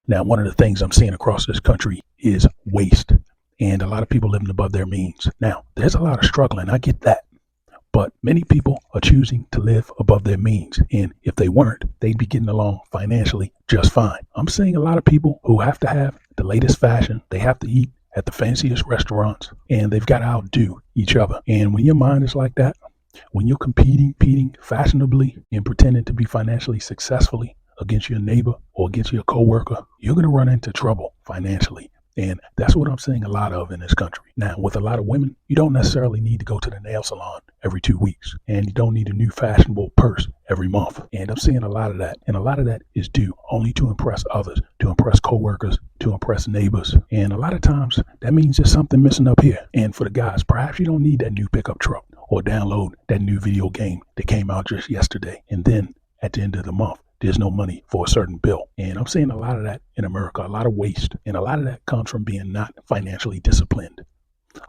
Now, one of the things I'm seeing across this country is waste, and a lot of people living above their means. Now, there's a lot of struggling. I get that. But many people are choosing to live above their means. And if they weren't, they'd be getting along financially just fine. I'm seeing a lot of people who have to have the latest fashion. They have to eat at the fanciest restaurants, and they've got to outdo each other. And when your mind is like that, when you're competing fashionably and pretending to be financially successfully against your neighbor or against your coworker, you're going to run into trouble financially. And that's what I'm seeing a lot of in this country. Now, with a lot of women, you don't necessarily need to go to the nail salon every 2 weeks, and you don't need a new fashionable purse every month. And I'm seeing a lot of that. And a lot of that is due only to impress others, to impress coworkers, to impress neighbors. And a lot of times that means there's something missing up here. And for the guys, perhaps you don't need that new pickup truck or download that new video game that came out just yesterday. And then at the end of the month, there's no money for a certain bill. And I'm seeing a lot of that in America, a lot of waste. And a lot of that comes from being not financially disciplined.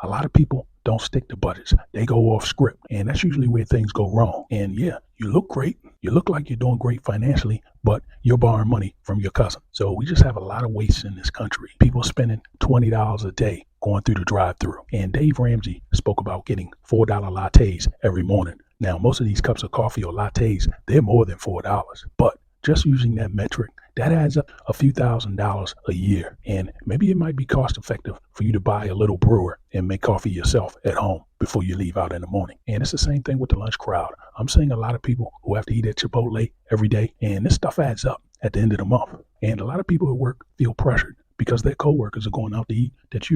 A lot of people don't stick to budgets. They go off script. And that's usually where things go wrong. And yeah, you look great. You look like you're doing great financially, but you're borrowing money from your cousin. So we just have a lot of waste in this country. People spending $20 a day going through the drive-through. And Dave Ramsey spoke about getting $4 lattes every morning. Now, most of these cups of coffee or lattes, they're more than $4. But just using that metric, that adds up a few $1,000s a year. And maybe it might be cost effective for you to buy a little brewer and make coffee yourself at home before you leave out in the morning. And it's the same thing with the lunch crowd. I'm seeing a lot of people who have to eat at Chipotle every day, and this stuff adds up at the end of the month. And a lot of people at work feel pressured because their coworkers are going out to eat that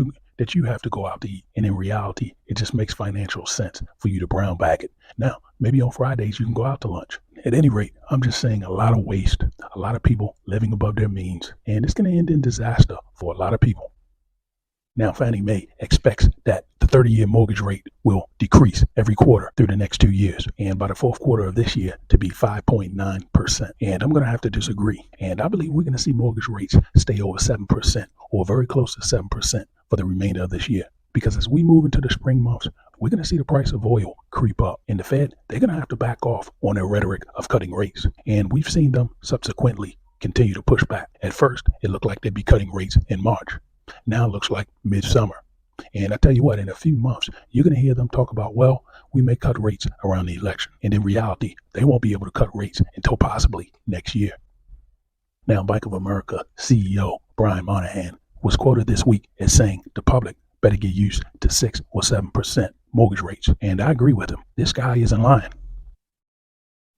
you have to go out to eat. And in reality, it just makes financial sense for you to brown bag it. Now, maybe on Fridays you can go out to lunch. At any rate, I'm just saying a lot of waste, a lot of people living above their means, and it's going to end in disaster for a lot of people. Now, Fannie Mae expects that the 30-year mortgage rate will decrease every quarter through the next 2 years, and by the fourth quarter of this year to be 5.9%. And I'm going to have to disagree. And I believe we're going to see mortgage rates stay over 7% or very close to 7% for the remainder of this year. Because as we move into the spring months, we're going to see the price of oil creep up. And the Fed, they're going to have to back off on their rhetoric of cutting rates. And we've seen them subsequently continue to push back. At first, it looked like they'd be cutting rates in March. Now it looks like midsummer. And I tell you what, in a few months, you're going to hear them talk about, well, we may cut rates around the election. And in reality, they won't be able to cut rates until possibly next year. Now, Bank of America CEO Brian Moynihan was quoted this week as saying the public better get used to 6 or 7% mortgage rates. And I agree with him. This guy isn't lying.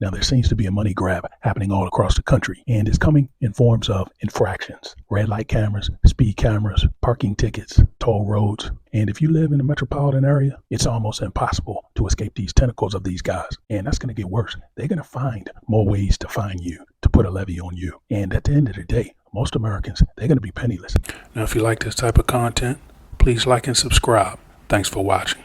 Now, there seems to be a money grab happening all across the country, and it's coming in forms of infractions, red light cameras, speed cameras, parking tickets, toll roads. And if you live in a metropolitan area, it's almost impossible to escape these tentacles of these guys. And that's going to get worse. They're going to find more ways to fine you, to put a levy on you. And at the end of the day, most Americans, they're going to be penniless. Now, if you like this type of content, please like and subscribe. Thanks for watching.